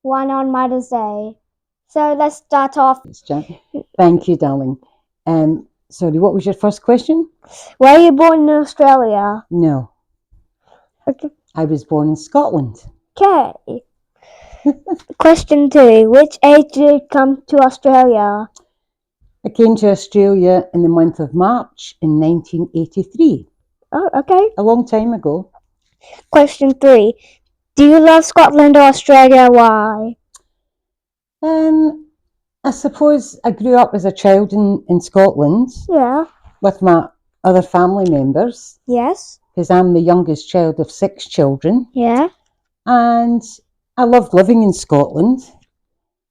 one on Mother's Day. So let's start off. Thank you, darling. Sorry, what was your first question? Were you born in Australia? No, Okay. I was born in Scotland. Okay. Question 2. Which age did you come to Australia? I came to Australia in the month of March in 1983, Oh, okay. a long time ago. Question 3. Do you love Scotland or Australia? Why? I suppose I grew up as a child in Scotland Yeah. with my other family members Yes. because I'm the youngest child of 6 children, Yeah. and I loved living in Scotland.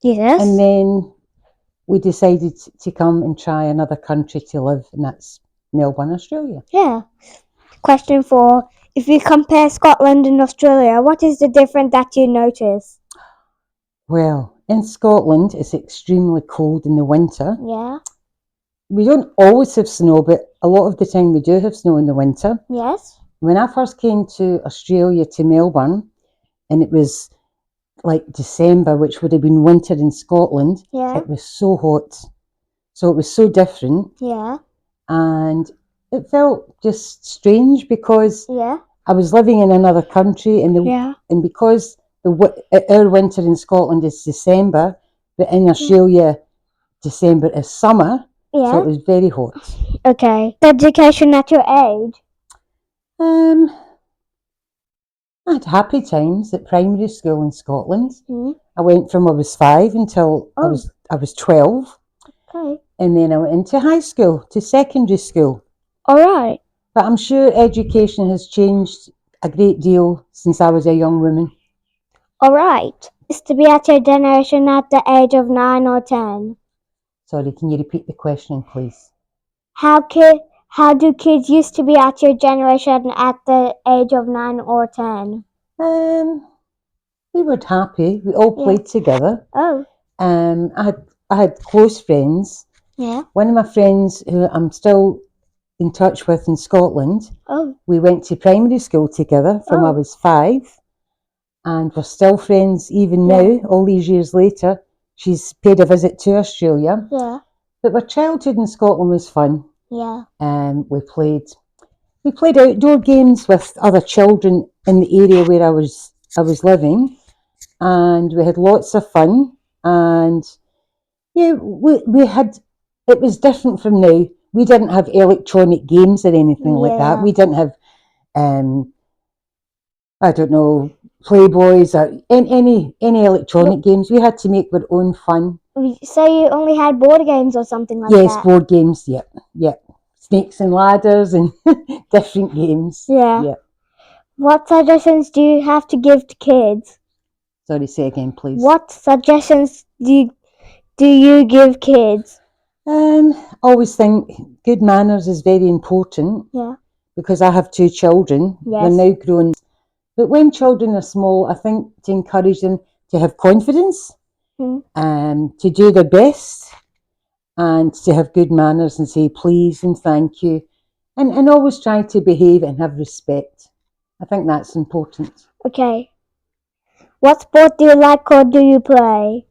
Yes. And then we decided to come and try another country to live, and that's Melbourne, Australia. Yeah. Question 4. If you compare Scotland and Australia, what is the difference that you notice? Well, in Scotland, it's extremely cold in the winter. Yeah. We don't always have snow, but a lot of the time we do have snow in the winter. Yes. When I first came to Australia, to Melbourne, and it was like December, which would have been winter in Scotland, Yeah. it was so hot. So it was so different. Yeah. And it felt just strange because Yeah. I was living in another country, Yeah. and because our winter in Scotland is December, but in Australia, December is summer, so Yeah. it was very hot. Okay. Education at your age? I had happy times at primary school in Scotland. I went from I was 5 until I was 12, Okay. and then I went into high school, to secondary school. All right. But I'm sure education has changed a great deal since I was a young woman. All right. Is to be at your generation at the age of 9 or 10? Sorry, can you repeat the question, please? How do kids used to be at your generation at the age of 9 or 10? We were happy. We all played together. Oh. I had close friends. Yeah. One of my friends, who I'm still in touch with in Scotland, we went to primary school together from I was 5, and we're still friends even now, all these years later. She's paid a visit to Australia. Yeah. But my childhood in Scotland was fun. Yeah. We played outdoor games with other children in the area where I was living, and we had lots of fun. And yeah, we had, it was different from now. We didn't have electronic games or anything like that. We didn't have I don't know, Playboys or any electronic games. We had to make our own fun. So you only had board games or something like that? Yes, board games, yeah. Snakes and ladders and different games. Yeah. What suggestions do you have to give to kids? Sorry, say again, please. What suggestions do you give kids? Always think good manners is very important. Yeah. Because I have 2 children. Yes. They're now grown. But when children are small, I think to encourage them to have confidence, to do their best, and to have good manners and say please and thank you, and always try to behave and have respect. I think that's important. Okay. What sport do you like or do you play?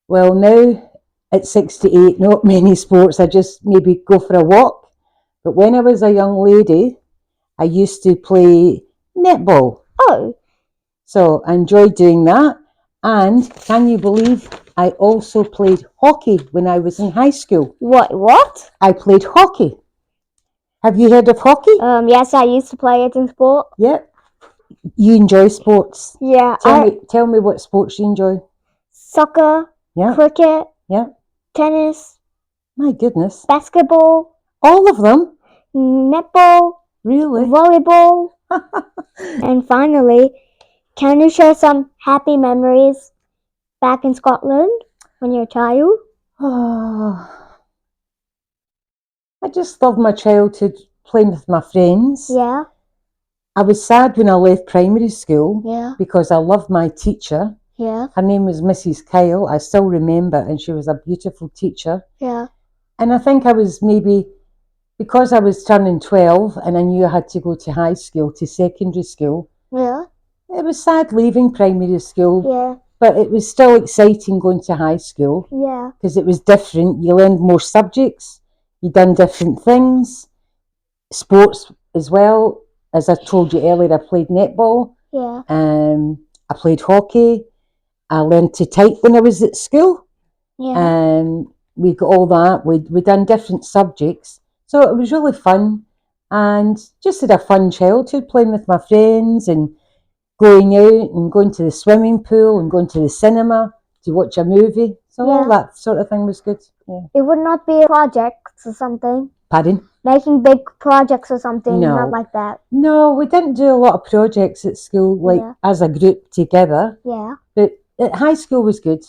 Well, now at 68, not many sports. I just maybe go for a walk. But when I was a young lady, I used to play netball. Oh. So I enjoyed doing that. And can you believe I also played hockey when I was in high school? What? I played hockey. Have you heard of hockey? Yes, I used to play it in sport. Yep. You enjoy sports? Yeah. Tell me what sports you enjoy. Soccer. Yeah. Cricket. Yeah. Tennis. My goodness. Basketball. All of them? Netball. Really? Volleyball. And finally, can you share some happy memories back in Scotland when you were a child? Oh, I just loved my childhood playing with my friends. Yeah. I was sad when I left primary school. Yeah. Because I loved my teacher. Yeah. Her name was Mrs. Kyle. I still remember, and she was a beautiful teacher. Yeah. And I think I was maybe, because I was turning 12 and I knew I had to go to high school, to secondary school. Yeah. it was sad leaving primary school, Yeah. but it was still exciting going to high school Yeah. because it was different. You learned more subjects, you done different things, sports as well. As I told you earlier, I played netball, Yeah. I played hockey, I learned to type when I was at school. Yeah. We got all that. We done different subjects, so it was really fun, and just had a fun childhood playing with my friends and going out and going to the swimming pool and going to the cinema to watch a movie. So all Yeah. that sort of thing was good. Yeah. It would not be projects or something. Pardon? Making big projects or something, No. not like that. No, we didn't do a lot of projects at school, like Yeah. as a group together. Yeah. But at high school was good.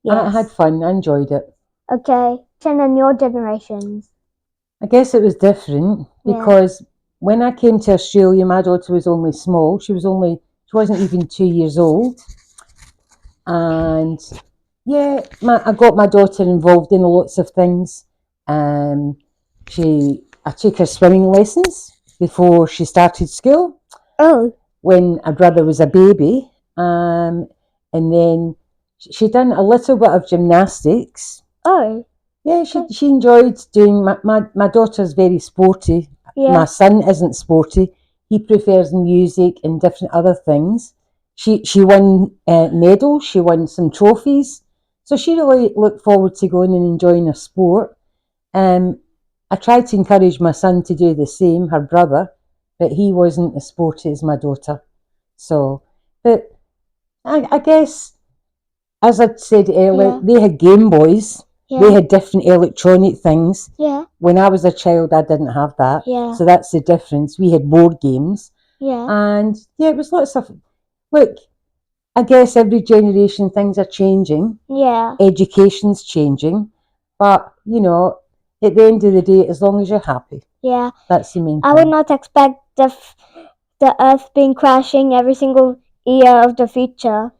I had Yes. fun. I enjoyed it. Okay. And then your generations. I guess it was different Yeah. because when I came to Australia, my daughter was only small. She wasn't even 2 years old. And yeah, I got my daughter involved in lots of things. I took her swimming lessons before she started school Oh. when her brother was a baby. And then she done a little bit of gymnastics. Oh. Yeah, she enjoyed doing. My daughter's very sporty. Yeah. My son isn't sporty. He prefers music and different other things. She won medals. She won some trophies. So she really looked forward to going and enjoying her sport. I tried to encourage my son to do the same, her brother, but he wasn't as sporty as my daughter. So, but I guess, as I said earlier, Yeah. they had Game Boys. Yeah. They had different electronic things. Yeah. When I was a child, I didn't have that. Yeah. So that's the difference. We had board games. Yeah. And yeah, it was lots of. Look, I guess every generation things are changing. Yeah. Education's changing. But, at the end of the day, as long as you're happy, Yeah. that's the main thing. I would not expect the Earth being crashing every single year of the future.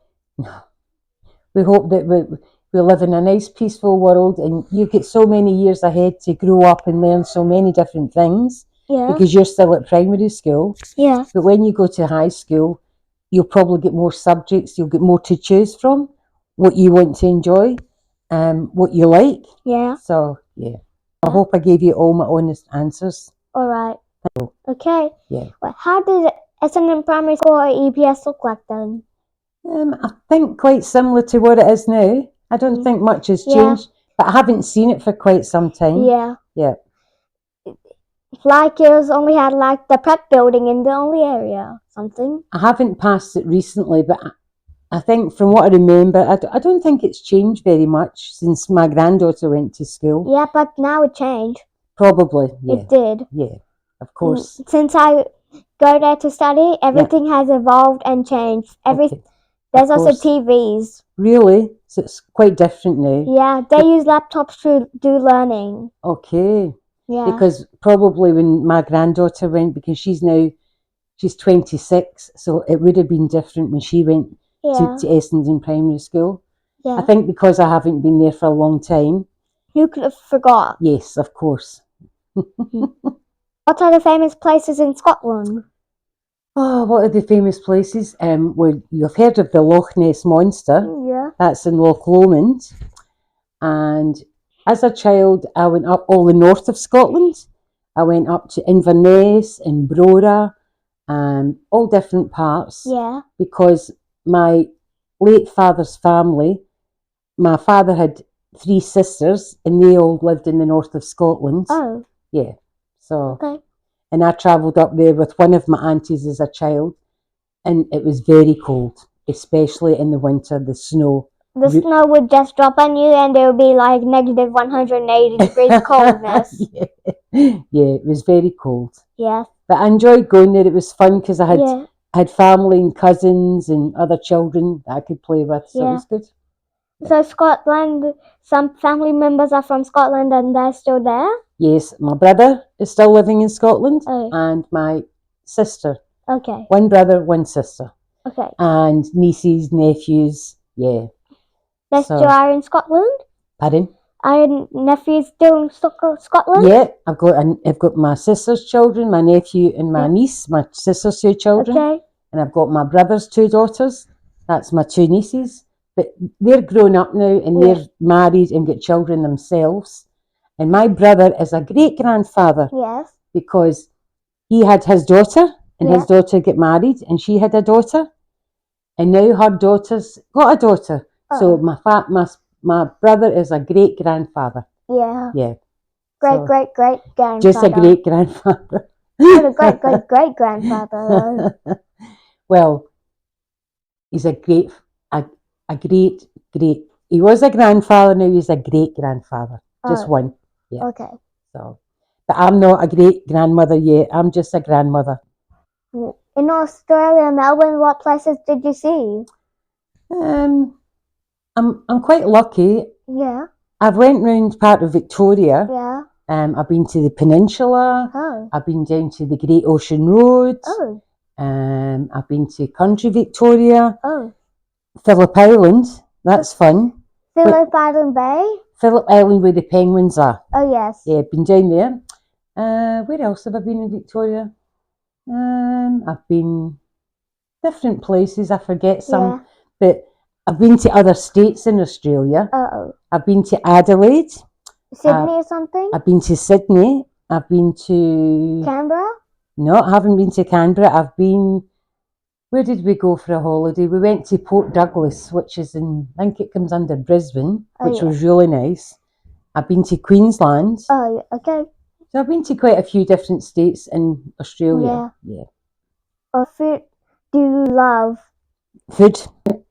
We hope that we live in a nice, peaceful world, and you get so many years ahead to grow up and learn so many different things. Yeah. Because you're still at primary school. Yeah. But when you go to high school, you'll probably get more subjects, you'll get more to choose from, what you want to enjoy, what you like. Yeah. So, yeah. I hope I gave you all my honest answers. All right. Okay. Yeah. Well, how did S&M Primary School or EPS look like then? I think quite similar to what it is now. I don't think much has changed, but I haven't seen it for quite some time. Yeah. Yeah. Like it was only had like the prep building in the only area, something. I haven't passed it recently, but I think from what I remember, I don't think it's changed very much since my granddaughter went to school. Yeah, but now it changed. Probably, yeah. It did. Yeah, of course. Since I go there to study, everything has evolved and changed. There's also TVs. Really? So it's quite different now? Yeah, they use laptops to do learning. Okay. Yeah. Because probably when my granddaughter went, because she's 26, so it would have been different when she went to Essendon Primary School. Yeah. I think because I haven't been there for a long time. You could have forgot. Yes, of course. What are the famous places in Scotland? Oh, what are the famous places? Well, you've heard of the Loch Ness Monster. Yeah. That's in Loch Lomond. And as a child, I went up all the north of Scotland. I went up to Inverness and Brora, all different parts. Yeah. Because my late father's family, my father had 3 sisters, and they all lived in the north of Scotland. Oh. Yeah. So. Okay. And I travelled up there with one of my aunties as a child, and it was very cold, especially in the winter, the snow. The snow would just drop on you and there would be like negative 180 degrees coldness. Yeah, it was very cold. Yeah. But I enjoyed going there. It was fun because I had family and cousins and other children that I could play with, so it was good. So Scotland, some family members are from Scotland and they're still there? Yes, my brother is still living in Scotland and my sister. Okay. One brother, one sister. Okay. And nieces, nephews, yeah. They still are in Scotland? Pardon? Are your nephews still in Scotland? Yeah, I've got my sister's children, my nephew and my niece, my sister's 2 children. Okay. and I've got my brother's 2 daughters. That's my 2 nieces. But they're grown up now and they're married and got children themselves. And my brother is a great-grandfather Yes. because he had his daughter and his daughter got married and she had a daughter. And now her daughter's got a daughter. So my brother is a great-grandfather. Yeah. Yeah. Great-grandfather. Just a great-grandfather. Not a great-grandfather, though. Well, he's a great, he was a grandfather, now he's a great-grandfather. Just one. Yeah. Okay. So, but I'm not a great-grandmother yet. I'm just a grandmother. In Australia, Melbourne, what places did you see? I'm quite lucky. Yeah. I've went round part of Victoria. Yeah. I've been to the Peninsula. Oh. I've been down to the Great Ocean Road. Oh. I've been to Country Victoria. Oh. Phillip Island. That's fun. Phillip Island Bay? Phillip Island where the penguins are. Oh, yes. Yeah, I've been down there. Where else have I been in Victoria? I've been different places. I forget some. But I've been to other states in Australia. I've been to Adelaide. Sydney or something? I've been to Sydney. I've been to... Canberra? No, I haven't been to Canberra. I've been... Where did we go for a holiday? We went to Port Douglas, which is in... I think it comes under Brisbane, which was really nice. I've been to Queensland. Oh, okay. So I've been to quite a few different states in Australia. Yeah. What food do you love? Food.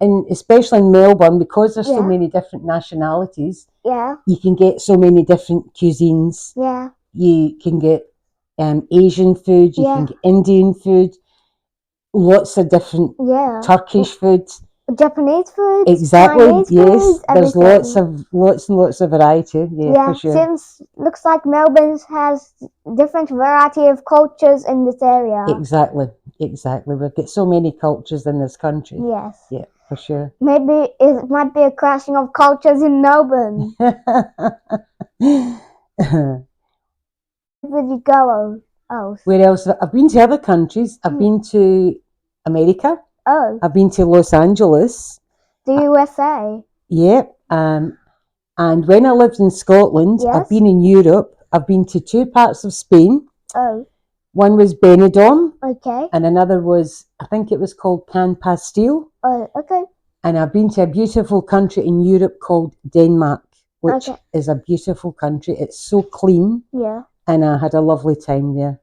And especially in Melbourne, because there's so many different nationalities. Yeah. You can get so many different cuisines. Yeah. You can get Asian food, you can get Indian food, lots of different Turkish food. Japanese food. Exactly, Chinese yes. food, There's everything. lots and lots of variety, for sure. Since looks like Melbourne has different variety of cultures in this area. Exactly. We've got so many cultures in this country. Yes. Yeah, for sure. Maybe it might be a crashing of cultures in Melbourne. Where did you go? Oh. Where else? I've been to other countries. I've been to America. Oh. I've been to Los Angeles. The USA. Yeah. And when I lived in Scotland, I've been in Europe. I've been to 2 parts of Spain. Oh. One was Benidorm. Okay. And another was, I think it was called Can Pastille. Oh, okay. And I've been to a beautiful country in Europe called Denmark, which is a beautiful country. It's so clean. Yeah. And I had a lovely time there.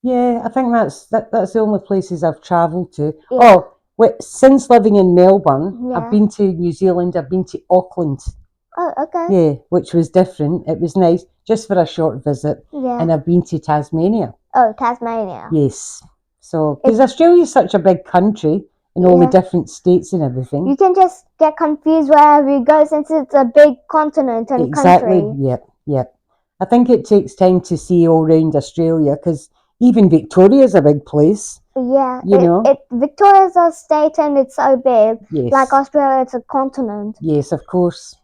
Yeah, I think that's the only places I've travelled to. Yeah. Since living in Melbourne, I've been to New Zealand. I've been to Auckland. Oh, okay. Yeah, which was different. It was nice, just for a short visit. Yeah. And I've been to Tasmania. Oh, Tasmania. Yes. So, because Australia is such a big country and all the different states and everything. You can just get confused wherever you go since it's a big continent and country. Yep. I think it takes time to see all around Australia because even Victoria is a big place. Yeah. You know? Victoria's a state and it's so big. Yes. Like Australia, it's a continent. Yes, of course.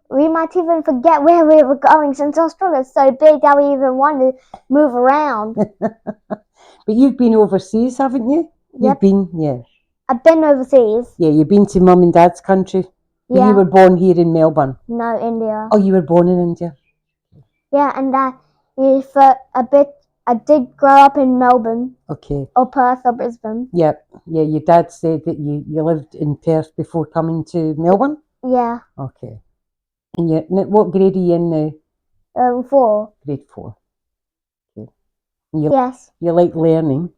We might even forget where we were going since Australia is so big that we even want to move around. But you've been overseas, haven't you? Yep. You've been, I've been overseas. Yeah, you've been to Mum and Dad's country. But you were born here in Melbourne. No, India. Oh, you were born in India. Yeah, and for a bit, I did grow up in Melbourne. Okay. Or Perth or Brisbane. Yep. Yeah, your dad said that you lived in Perth before coming to Melbourne? Yeah. Okay. And what grade are you in now? 4. Grade 4. Okay. Yes. You like learning?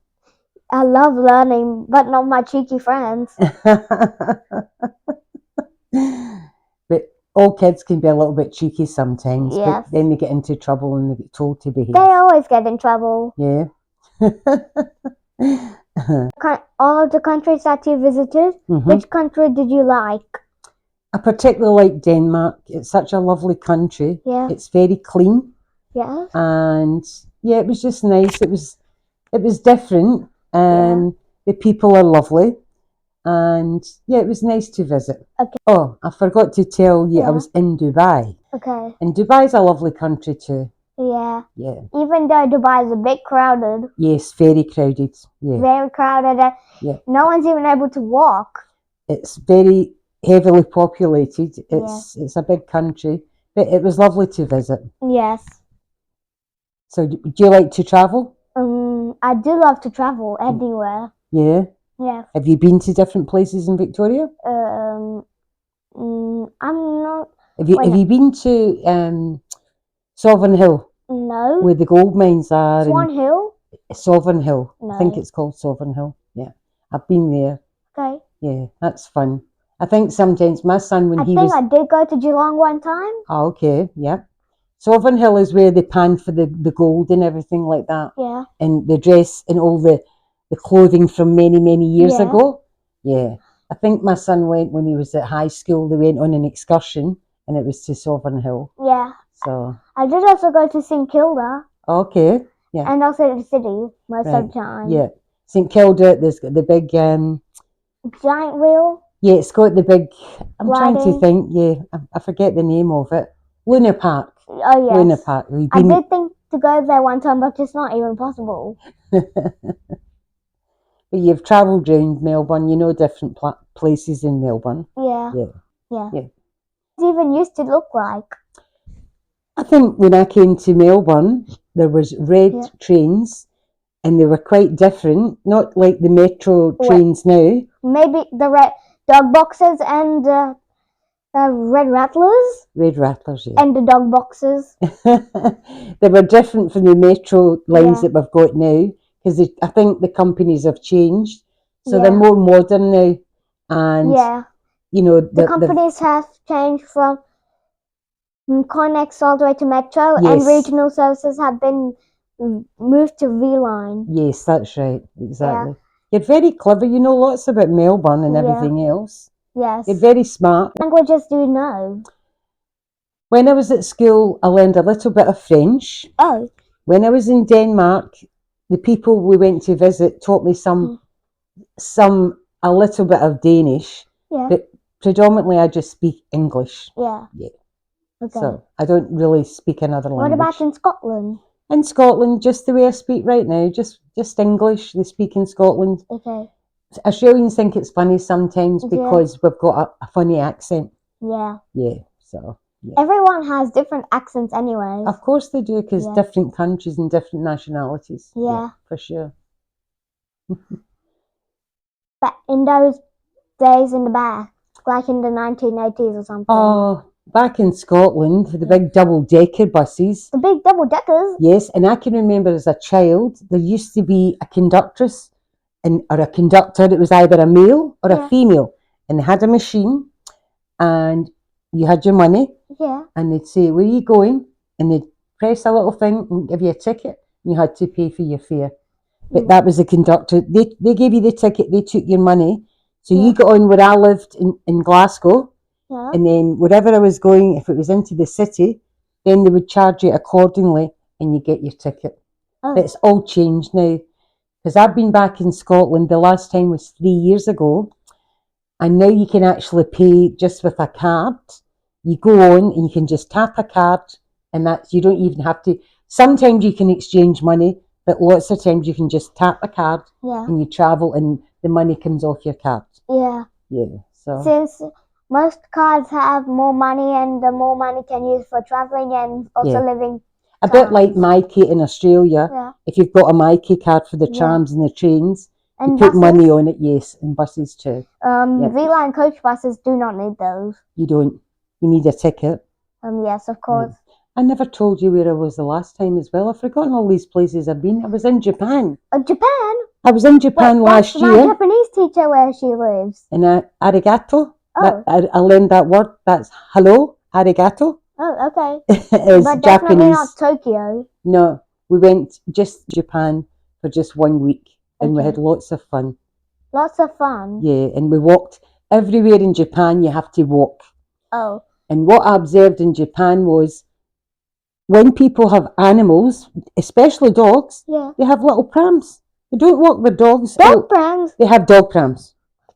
I love learning, but not my cheeky friends. But all kids can be a little bit cheeky sometimes. Yes. But then they get into trouble and they get told to behave. They always get in trouble. Yeah. All of the countries that you visited, which country did you like? I particularly like Denmark. It's such a lovely country. Yeah. It's very clean. Yeah. And it was just nice. It was different. The people are lovely. And it was nice to visit. Okay. Oh, I forgot to tell you I was in Dubai. Okay. And Dubai's a lovely country too. Yeah. Yeah. Even though Dubai is a bit crowded. Yes, very crowded. Yeah. Very crowded. Yeah. No one's even able to walk. It's very heavily populated. It's a big country, but it was lovely to visit. Yes. So, do you like to travel? I do love to travel anywhere. Yeah. Yes. Have you been to different places in Victoria? I'm not. Have you been to Sovereign Hill, No. where the gold mines are? Swan Hill? Sovereign Hill. No. I think it's called Sovereign Hill. Yeah. I've been there. Okay. Yeah, that's fun. I think sometimes my son, when I he think was... I did go to Geelong one time. Oh, okay, yeah. Sovereign Hill is where they pan for the gold and everything like that. Yeah. And the dress and all the clothing from many, many years Yeah. ago. Yeah. I think my son went when he was at high school. They went on an excursion and it was to Sovereign Hill. Yeah. So, I did also go to St Kilda. okay, yeah. And also the city most Right. of the time. Yeah. St Kilda, there's got the big... Giant wheel. yeah, it's got the big... I'm trying to Riding. think, yeah, I forget the name of it. Luna Park. Oh, yes. Luna Park. We've I been... did think to go there one time, but it's not even possible. But you've travelled around Melbourne, you know different places in Melbourne. Yeah. Yeah. Yeah. Yeah. It even used to look like. I think when I came to Melbourne, there was red trains and they were quite different, not like the metro trains now. Maybe the red dog boxes and the Red Rattlers. Red Rattlers, yeah. And the dog boxes. They were different from the metro lines that we've got now, because I think the companies have changed. So they're more modern now. And, you know... The companies have changed from Connex all the way to Metro, and regional services have been moved to V-Line. Yes, that's right, exactly. You're very clever, you know lots about Melbourne and everything else. Yes. You're very smart. What languages do you know? When I was at school, I learned a little bit of French. Oh. When I was in Denmark, the people we went to visit taught me a little bit of Danish. Yeah. But predominantly I just speak English. Yeah. Yeah. Okay. So I don't really speak another language. What about in Scotland? In Scotland, just the way I speak right now, just English. They speak in Scotland. Okay. Australians think it's funny sometimes because we've got a funny accent. Yeah. Yeah. So. Yeah. Everyone has different accents anyway. Of course they do, because different countries and different nationalities. Yeah. For sure. But in those days in the back, like in the 1980s or something. Oh, back in Scotland, the big double-decker buses. The big double-deckers? Yes, and I can remember as a child, there used to be a conductress or a conductor. It was either a male or a female, and they had a machine, and you had your money. Yeah. And they'd say, "Where are you going?" And they'd press a little thing and give you a ticket, and you had to pay for your fare. But that was the conductor. They gave you the ticket, they took your money. So you got on where I lived in Glasgow, and then wherever I was going, if it was into the city, then they would charge you accordingly, and you get your ticket. Oh. But it's all changed now, because I've been back in Scotland, the last time was 3 years ago, and now you can actually pay just with a card. You go on and you can just tap a card, and you don't even have to. Sometimes you can exchange money, but lots of times you can just tap a card and you travel, and the money comes off your card. Yeah. Yeah. So since most cards have more money, and the more money can use for traveling and also living. A bit like Myki in Australia. Yeah. If you've got a Myki card for the trams and the trains, and you put money on it. Yes, and buses too. V-Line coach buses do not need those. You don't. You need a ticket. Yes, of course. I never told you where I was the last time as well. I've forgotten all these places I've been. I was in Japan. Japan? I was in Japan last year. That's my Japanese teacher where she lives. And arigato. Oh. I learned that word. That's hello, arigato. Oh, okay. It's but Japanese. Definitely not Tokyo. No, we went just Japan for just 1 week, and we had lots of fun. Lots of fun? Yeah, and we walked everywhere in Japan. You have to walk. Oh. And what I observed in Japan was, when people have animals, especially dogs, they have little prams. They don't walk their dogs. Dog prams? They have dog prams.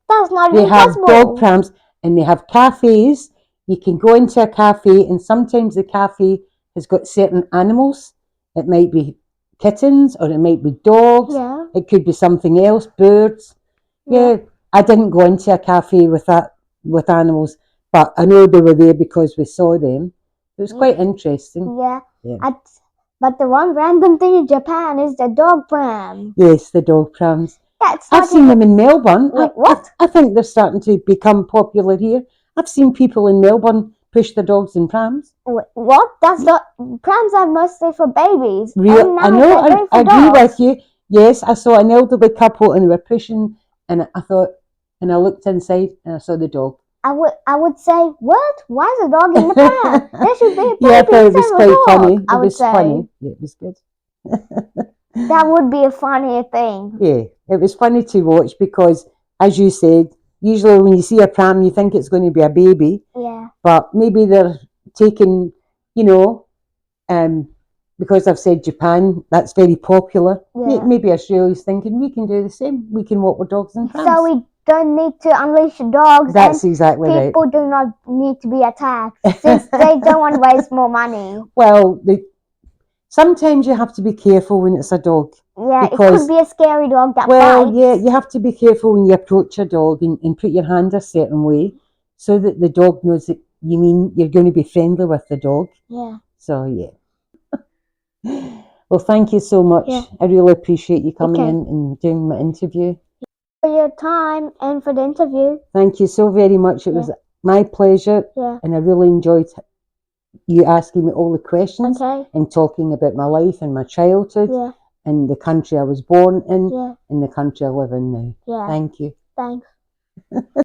That's not even possible. They have dog prams, and they have cafes. You can go into a cafe, and sometimes the cafe has got certain animals. It might be kittens or it might be dogs. Yeah. It could be something else, birds. Yeah, I didn't go into a cafe with animals, but I know they were there because we saw them. It was quite interesting. Yeah. Yeah. But the one random thing in Japan is the dog pram. Yes, the dog prams. Yeah, it's I've not seen even. them in Melbourne. Wait, what? I think they're starting to become popular here. I've seen people in Melbourne push their dogs in prams. Wait, what? That's not. Prams are mostly for babies. Real, And I now know, they're I going for agree dogs. with you. Yes, I saw an elderly couple and they were pushing, and I thought, and I looked inside and I saw the dog. I would say, what? Why is a dog in the pram? There should be a baby Yeah, I thought it was instead of a quite dog. funny. I It would was say. funny. Yeah, it was good. That would be a funny thing. Yeah, it was funny to watch because, as you said, usually when you see a pram, you think it's going to be a baby, Yeah. but maybe they're taking, you know, because I've said Japan, that's very popular. Yeah. Maybe Australia's thinking we can do the same. We can walk with dogs in prams. So we don't need to unleash dogs. That's and exactly right. people do not need to be attacked since they don't want to waste more money. Well, sometimes you have to be careful when it's a dog. Yeah, Because, it could be a scary dog that well, bites. yeah, you have to be careful when you approach a dog and put your hand a certain way so that the dog knows that you mean you're going to be friendly with the dog. Yeah. So, yeah. Well, thank you so much. Yeah. I really appreciate you coming Okay. in and doing my interview. For your time and for the interview. Thank you so very much. It was my pleasure, Yeah. and I really enjoyed you asking me all the questions Okay. and talking about my life and my childhood Yeah. and the country I was born in Yeah. and the country I live in now. Yeah. Thank you. Thanks.